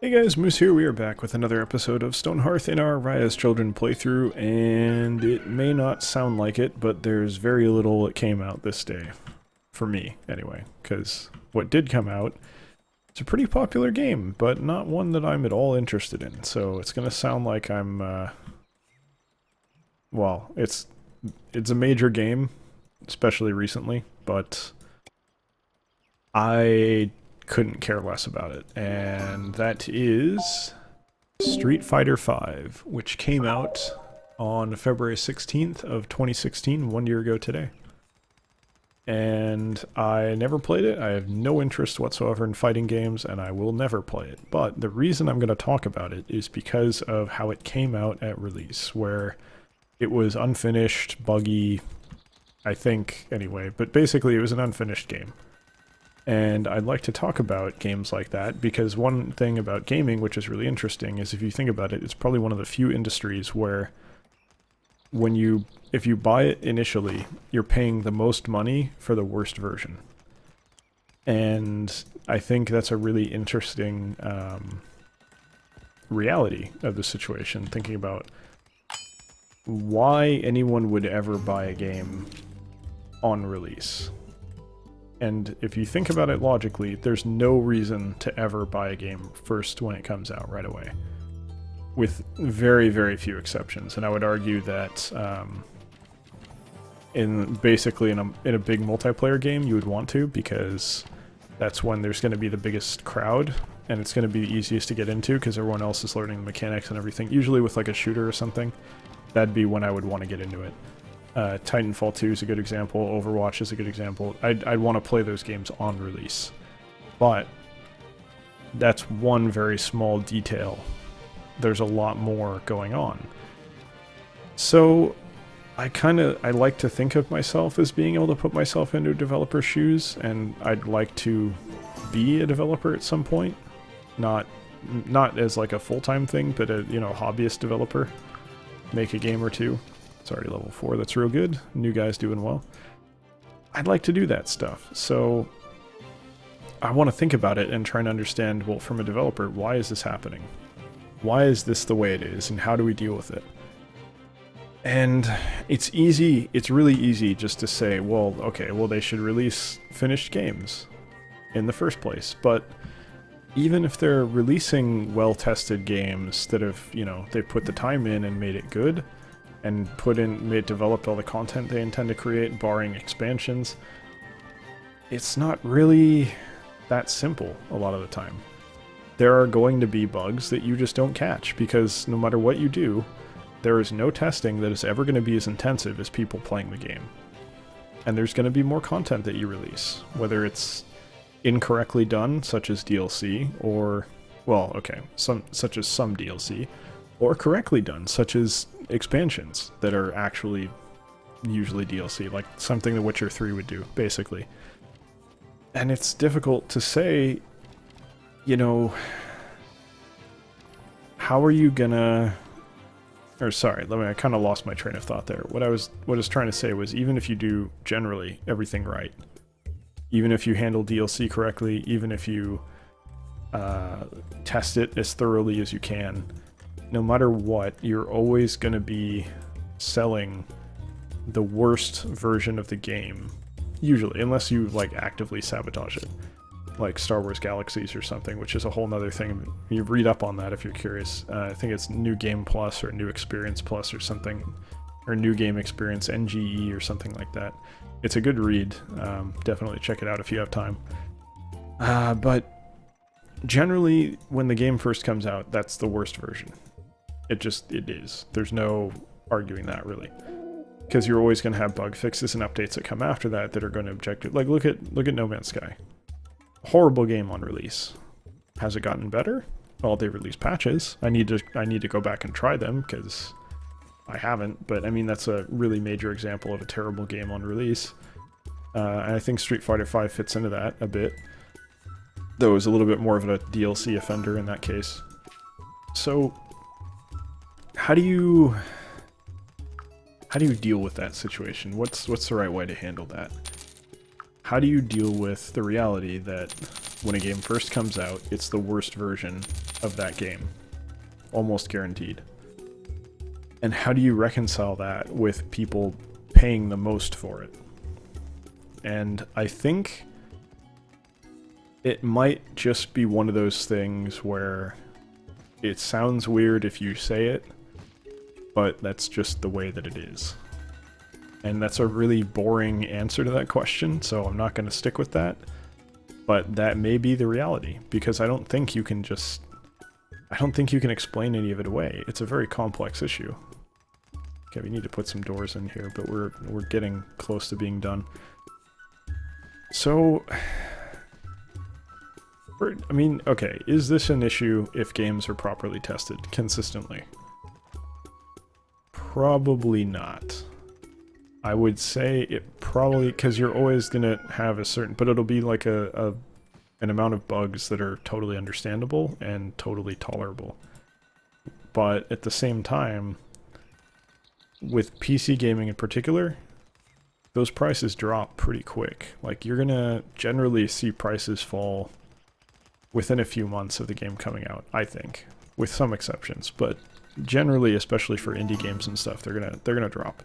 Hey guys, Moose here. We are back with another episode of Stonehearth in our Rayya's Children playthrough, and it may not sound like it, but there's very little that came out this day. For me, anyway, because what did come out is a pretty popular game, but not one that I'm at all interested in, so it's gonna sound like I'm, well, it's a major game, especially recently, but I couldn't care less about it, and that is Street Fighter V, which came out on February 16th of 2016, 1 year ago today. And I never played it. I have no interest whatsoever in fighting games, and I will never play it. But the reason I'm going to talk about it is because of how it came out at release, where it was unfinished, buggy, I think, anyway, but basically it was an unfinished game. And I'd like to talk about games like that, because one thing about gaming, which is really interesting, is if you think about it, it's probably one of the few industries where if you buy it initially, you're paying the most money for the worst version. And I think that's a really interesting reality of the situation, thinking about why anyone would ever buy a game on release. And if you think about it logically, there's no reason to ever buy a game first when it comes out right away. With very, very few exceptions. And I would argue that in a big multiplayer game, you would want to, because that's when there's going to be the biggest crowd, and it's going to be the easiest to get into, because everyone else is learning the mechanics and everything. Usually with like a shooter or something, that'd be when I would want to get into it. Titanfall 2 is a good example, Overwatch is a good example. I'd want to play those games on release. But that's one very small detail. There's a lot more going on. So I like to think of myself as being able to put myself into developer shoes, and I'd like to be a developer at some point. Not as like a full-time thing, but a hobbyist developer. Make a game or two. It's already level 4, that's real good. New guy's doing well. I'd like to do that stuff, so I want to think about it and try and understand, well, from a developer, why is this happening? Why is this the way it is, and how do we deal with it? And it's really easy just to say, well, okay, well, they should release finished games in the first place, but even if they're releasing well-tested games that have, they put the time in and made it good, and developed all the content they intend to create, barring expansions, it's not really that simple a lot of the time. There are going to be bugs that you just don't catch, because no matter what you do, there is no testing that is ever going to be as intensive as people playing the game. And there's going to be more content that you release, whether it's incorrectly done, such as DLC, or, well, okay, such as some DLC, or correctly done, such as expansions that are actually usually DLC, like something that Witcher 3 would do, basically. And it's difficult to say, how are you gonna... Or sorry, I kind of lost my train of thought there. What I was trying to say was, even if you do generally everything right, even if you handle DLC correctly, even if you test it as thoroughly as you can, no matter what, you're always going to be selling the worst version of the game, usually, unless you actively sabotage it, like Star Wars Galaxies or something, which is a whole nother thing. You read up on that if you're curious. I think it's New Game Plus or New Experience Plus or something, or New Game Experience NGE or something like that. It's a good read. Definitely check it out if you have time. But generally, when the game first comes out, that's the worst version. It is. There's no arguing that, really. Because you're always going to have bug fixes and updates that come after that are going to object it. Like, look at No Man's Sky. Horrible game on release. Has it gotten better? Well, they release patches. I need to go back and try them, because I haven't. But, I mean, that's a really major example of a terrible game on release. And I think Street Fighter V fits into that a bit. Though it was a little bit more of a DLC offender in that case. So how do you deal with that situation? What's the right way to handle that? How do you deal with the reality that when a game first comes out, it's the worst version of that game. Almost guaranteed. And how do you reconcile that with people paying the most for it? And I think it might just be one of those things where it sounds weird if you say it, but that's just the way that it is. And that's a really boring answer to that question, so I'm not going to stick with that. But that may be the reality, because I don't think you can explain any of it away. It's a very complex issue. Okay, we need to put some doors in here, but we're getting close to being done. So, I mean, okay, is this an issue if games are properly tested consistently? Probably not. I would say it probably, because you're always going to have a certain, but it'll be like an amount of bugs that are totally understandable and totally tolerable. But at the same time, with PC gaming in particular, those prices drop pretty quick. Like, you're going to generally see prices fall within a few months of the game coming out, I think, with some exceptions. But generally, especially for indie games and stuff, they're gonna drop.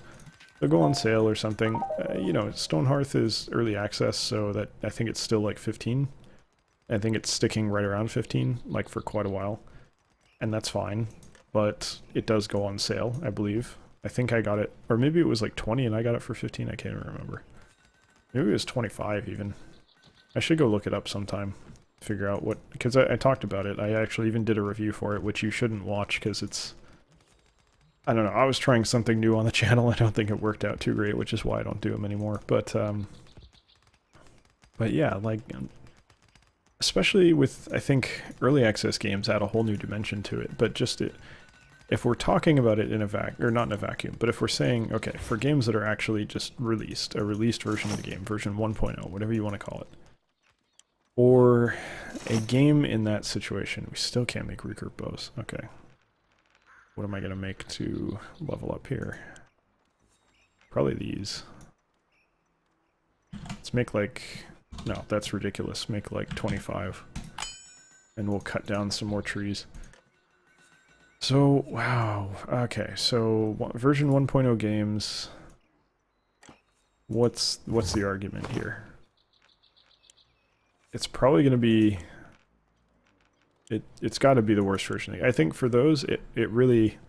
They'll go on sale or something. You know, Stonehearth is early access, so that I think it's still like 15. I think it's sticking right around 15, like for quite a while, and that's fine. But it does go on sale, I believe. I think I got it, or maybe it was like 20 and I got it for 15. I can't even remember. Maybe it was 25 even. I should go look it up sometime. Figure out what, because I talked about it. I actually even did a review for it, which you shouldn't watch because it's, I don't know, I was trying something new on the channel. I don't think it worked out too great, which is why I don't do them anymore. But yeah, like, especially with, I think, early access games add a whole new dimension to it. But just if we're talking about it in a or not in a vacuum, but if we're saying, okay, for games that are actually just released, a released version of the game, version 1.0, whatever you want to call it, or a game in that situation, we still can't make recurve bows. Okay. What am I going to make to level up here? Probably these. Let's make like... No, that's ridiculous. Make like 25. And we'll cut down some more trees. So, wow. Okay, so version 1.0 games... What's the argument here? It's probably going to be... It's got to be the worst version. I think for those, it really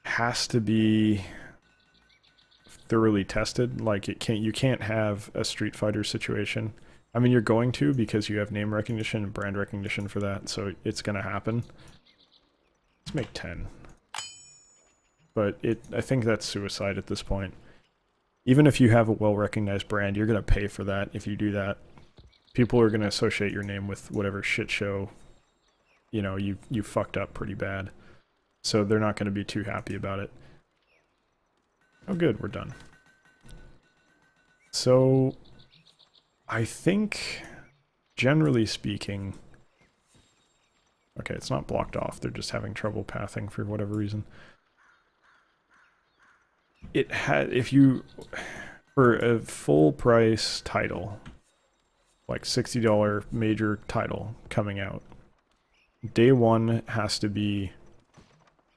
has to be thoroughly tested. Like, you can't have a Street Fighter situation. I mean, you're going to, because you have name recognition and brand recognition for that, so it's going to happen. Let's make 10. But I think that's suicide at this point. Even if you have a well-recognized brand, you're going to pay for that if you do that. People are going to associate your name with whatever shit show, you know, you fucked up pretty bad. So they're not going to be too happy about it. Oh good, we're done. So, I think, generally speaking... Okay, it's not blocked off, they're just having trouble pathing for whatever reason. It had, if you, for a full price title, like $60 major title coming out, day one has to be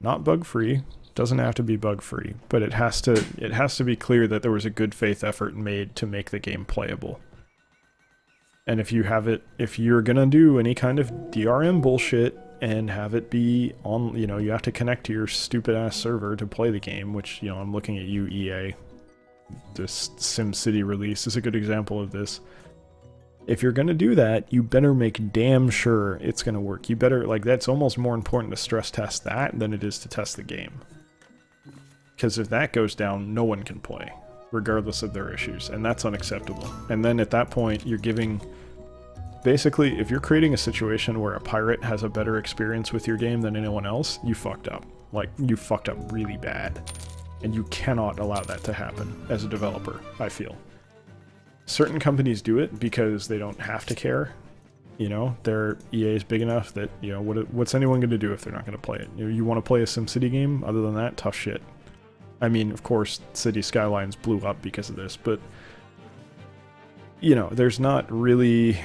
not bug free, doesn't have to be bug free, but it has to be clear that there was a good faith effort made to make the game playable. And if you're gonna do any kind of DRM bullshit and have it be on, you know, you have to connect to your stupid ass server to play the game, which, you know, I'm looking at you, EA. This SimCity release is a good example of this. If you're gonna do that, you better make damn sure it's gonna work. You better, like, that's almost more important to stress test that than it is to test the game. Because if that goes down, no one can play, regardless of their issues, and that's unacceptable. And then at that point, you're giving... Basically, if you're creating a situation where a pirate has a better experience with your game than anyone else, you fucked up. Like, you fucked up really bad. And you cannot allow that to happen as a developer, I feel. Certain companies do it because they don't have to care. You know, their EA is big enough that, you know, what's anyone going to do if they're not going to play it? You want to play a SimCity game? Other than that, tough shit. I mean, of course, City Skylines blew up because of this, but, you know, there's not really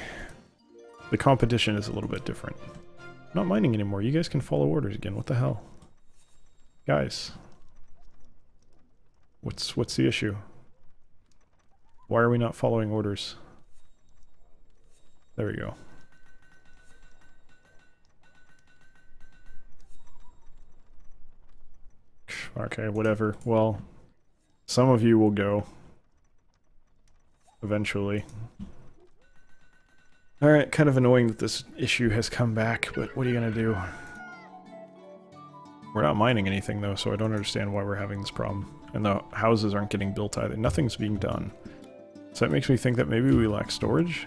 The competition is a little bit different. I'm not mining anymore. You guys can follow orders again. What the hell? Guys. What's the issue? Why are we not following orders? There we go. Okay, whatever. Well, some of you will go. Eventually. Alright, kind of annoying that this issue has come back, but what are you gonna do? We're not mining anything though, so I don't understand why we're having this problem. And the houses aren't getting built either. Nothing's being done. So that makes me think that maybe we lack storage.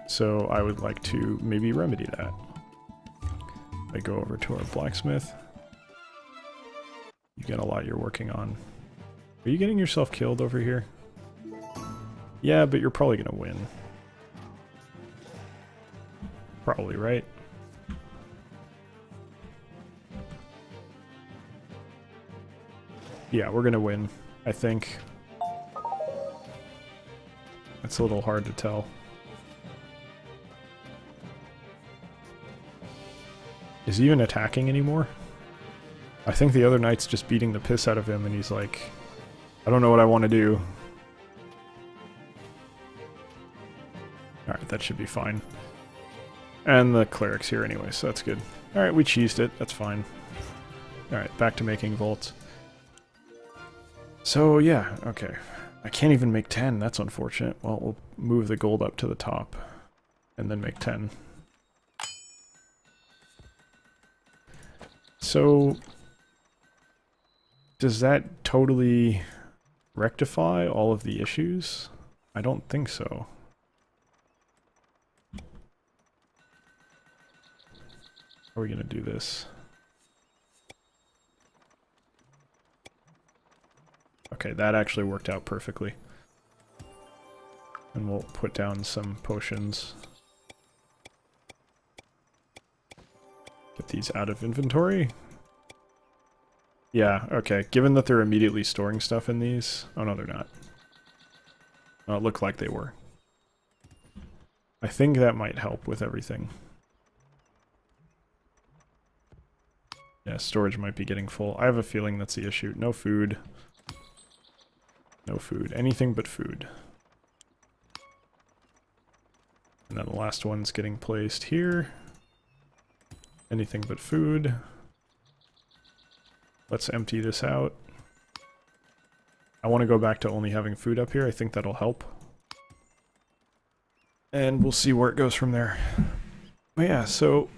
So I would like to maybe remedy that. I go over to our blacksmith. You got a lot you're working on. Are you getting yourself killed over here? Yeah, but you're probably gonna win. Probably, right? Yeah, we're gonna win, I think. It's a little hard to tell. Is he even attacking anymore? I think the other knight's just beating the piss out of him and he's like, I don't know what I want to do. Alright, that should be fine. And the cleric's here anyway, so that's good. Alright, we cheesed it. That's fine. Alright, back to making vaults. So, yeah, okay. I can't even make 10. That's unfortunate. Well, we'll move the gold up to the top. And then make 10. So, does that totally rectify all of the issues? I don't think so. How are we going to do this? Okay, that actually worked out perfectly. And we'll put down some potions. Get these out of inventory. Yeah, okay. Given that they're immediately storing stuff in these... Oh, no, they're not. Oh, it looked like they were. I think that might help with everything. Yeah, storage might be getting full. I have a feeling that's the issue. No food. No food. Anything but food. And then the last one's getting placed here. Anything but food. Let's empty this out. I want to go back to only having food up here. I think that'll help. And we'll see where it goes from there. But yeah, so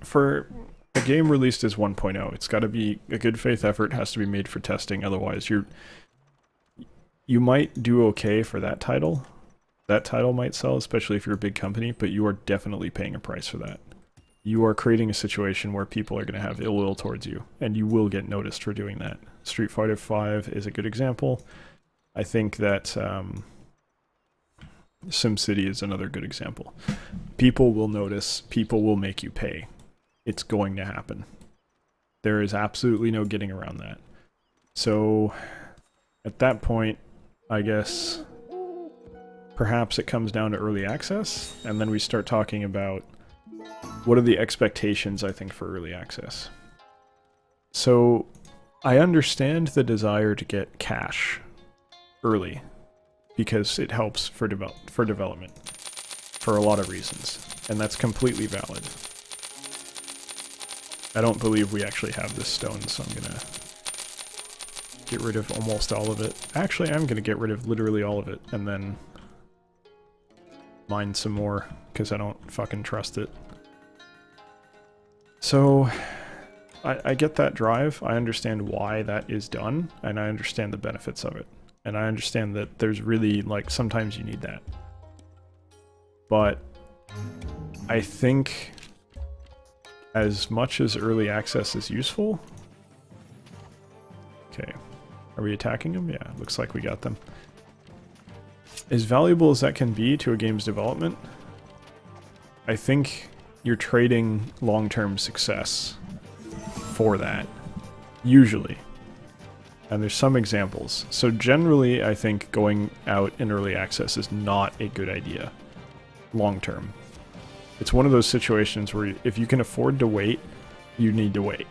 for a game released as 1.0, it's got to be a good faith effort, has to be made for testing, otherwise you might do okay for that title. That title might sell, especially if you're a big company, but you are definitely paying a price for that. You are creating a situation where people are going to have ill will towards you, and you will get noticed for doing that. Street Fighter V is a good example. I think that SimCity is another good example. People will notice, people will make you pay. It's going to happen. There is absolutely no getting around that. So, at that point, I guess, perhaps it comes down to early access, and then we start talking about what are the expectations, I think, for early access. So, I understand the desire to get cash early, because it helps for development, for a lot of reasons, and that's completely valid. I don't believe we actually have this stone, so I'm gonna get rid of almost all of it. Actually, I'm gonna get rid of literally all of it, and then mine some more, because I don't fucking trust it. So, I get that drive, I understand why that is done, and I understand the benefits of it. And I understand that there's really, like, sometimes you need that. But I think as much as early access is useful... Okay. Are we attacking them? Yeah, looks like we got them. As valuable as that can be to a game's development, I think you're trading long-term success for that. Usually. And there's some examples. So generally, I think going out in early access is not a good idea. Long-term. It's one of those situations where if you can afford to wait, you need to wait.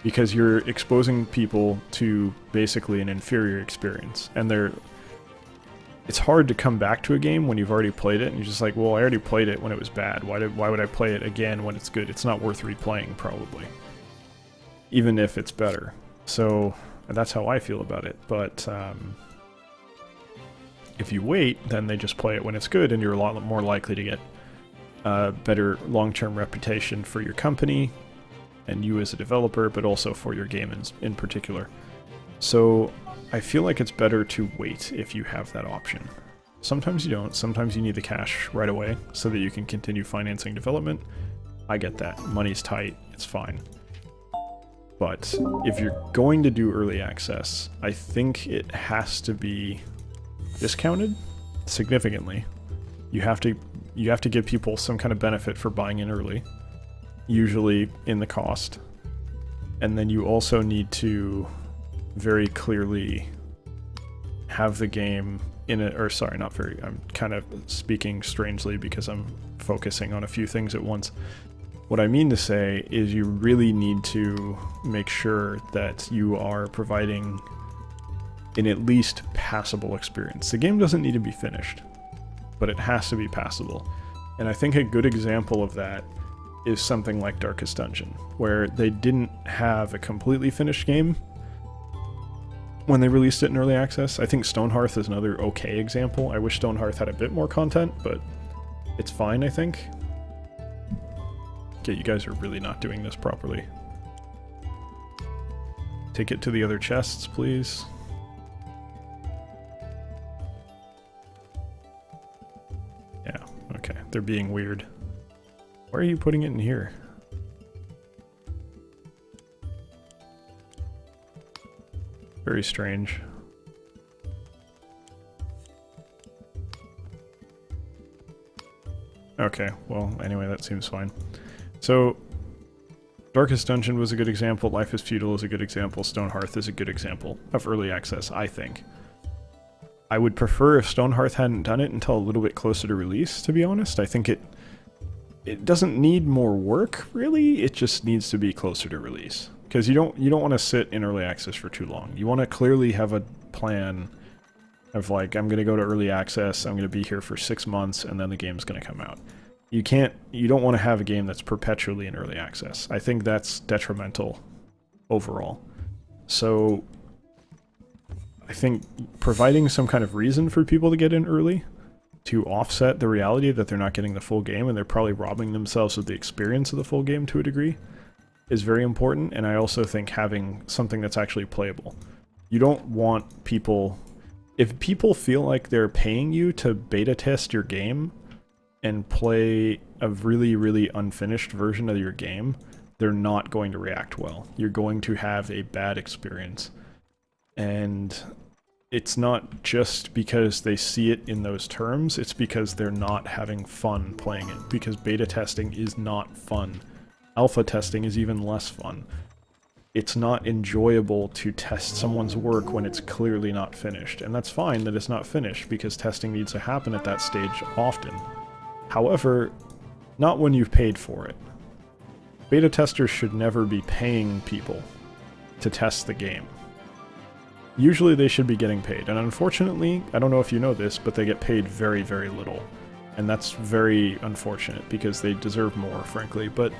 Because you're exposing people to basically an inferior experience. And it's hard to come back to a game when you've already played it, and you're just like, well, I already played it when it was bad. Why would I play it again when it's good? It's not worth replaying, probably. Even if it's better. So, that's how I feel about it. But, if you wait, then they just play it when it's good, and you're a lot more likely to get a better long-term reputation for your company, and you as a developer, but also for your game in particular. So, I feel like it's better to wait if you have that option. Sometimes you don't. Sometimes you need the cash right away so that you can continue financing development. I get that. Money's tight. It's fine. But if you're going to do early access, I think it has to be discounted significantly. You have to give people some kind of benefit for buying in early, usually in the cost. And then you also need to very clearly have the game I'm kind of speaking strangely because I'm focusing on a few things at once. What I mean to say is you really need to make sure that you are providing an at least passable experience. The game doesn't need to be finished, but it has to be passable. And I think a good example of that is something like Darkest Dungeon, where they didn't have a completely finished game when they released it in early access. I think Stonehearth is another okay example. I wish Stonehearth had a bit more content, but it's fine, I think. Okay, you guys are really not doing this properly. Take it to the other chests, please. Yeah, okay. They're being weird. Why are you putting it in here? Very strange. Okay, well, anyway, that seems fine. So, Darkest Dungeon was a good example, Life is Feudal is a good example, Stonehearth is a good example of early access, I think. I would prefer if Stonehearth hadn't done it until a little bit closer to release, to be honest. I think it doesn't need more work, really, it just needs to be closer to release. Because you don't want to sit in early access for too long. You want to clearly have a plan of like, I'm going to go to early access, I'm going to be here for 6 months, and then the game's going to come out. You don't want to have a game that's perpetually in early access. I think that's detrimental overall. So, I think providing some kind of reason for people to get in early to offset the reality that they're not getting the full game and they're probably robbing themselves of the experience of the full game to a degree is very important, and I also think having something that's actually playable. You don't want people... If people feel like they're paying you to beta test your game and play a really, really unfinished version of your game, they're not going to react well. You're going to have a bad experience. And it's not just because they see it in those terms, it's because they're not having fun playing it, because beta testing is not fun. Alpha testing is even less fun. It's not enjoyable to test someone's work when it's clearly not finished. And that's fine that it's not finished, because testing needs to happen at that stage often. However, not when you've paid for it. Beta testers should never be paying people to test the game. Usually they should be getting paid, and unfortunately, I don't know if you know this, but they get paid very, very little. And that's very unfortunate, because they deserve more, frankly, but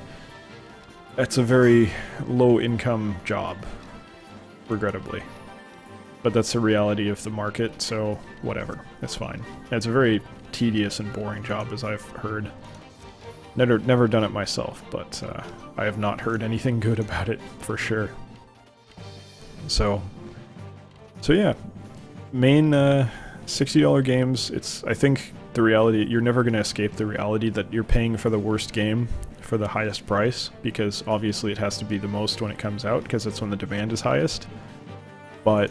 that's a very low-income job, regrettably. But that's the reality of the market, so whatever, it's fine. It's a very tedious and boring job, as I've heard. Never done it myself, but I have not heard anything good about it, for sure. So yeah, main $60 games, I think the reality, you're never going to escape the reality that you're paying for the worst game for the highest price, because obviously it has to be the most when it comes out, because that's when the demand is highest. But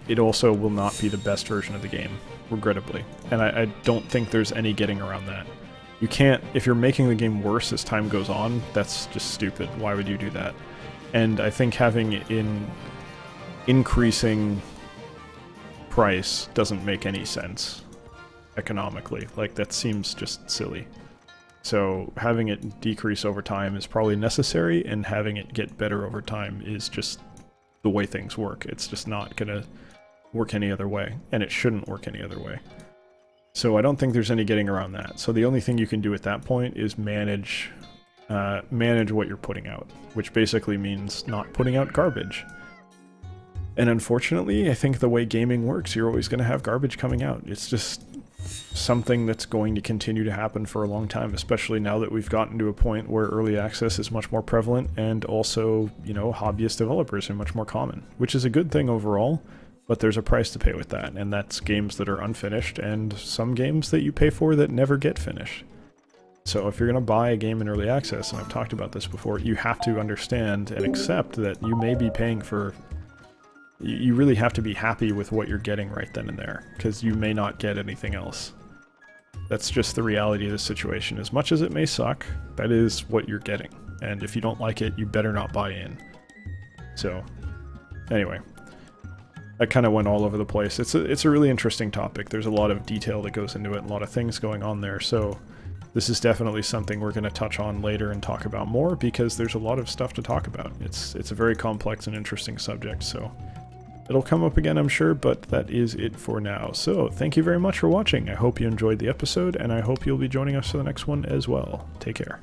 it also will not be the best version of the game, regrettably. And I don't think there's any getting around that. You can't, if you're making the game worse as time goes on, that's just stupid. Why would you do that? And I think having increasing price doesn't make any sense economically. Like, that seems just silly. So having it decrease over time is probably necessary, and having it get better over time is just the way things work. It's just not gonna work any other way, and it shouldn't work any other way. So I don't think there's any getting around that. So the only thing you can do at that point is manage what you're putting out, which basically means not putting out garbage. And unfortunately, I think the way gaming works, you're always going to have garbage coming out. It's just something that's going to continue to happen for a long time, especially now that we've gotten to a point where early access is much more prevalent, and also, you know, hobbyist developers are much more common, which is a good thing overall, but there's a price to pay with that, and that's games that are unfinished, and some games that you pay for that never get finished. So if you're going to buy a game in early access, and I've talked about this before, you have to understand and accept that you may be paying for... You really have to be happy with what you're getting right then and there, because you may not get anything else. That's just the reality of the situation. As much as it may suck, that is what you're getting. And if you don't like it, you better not buy in. So, anyway. I kind of went all over the place. It's a really interesting topic. There's a lot of detail that goes into it, and a lot of things going on there, so this is definitely something we're going to touch on later and talk about more, because there's a lot of stuff to talk about. It's a very complex and interesting subject, so it'll come up again, I'm sure, but that is it for now. So, thank you very much for watching. I hope you enjoyed the episode, and I hope you'll be joining us for the next one as well. Take care.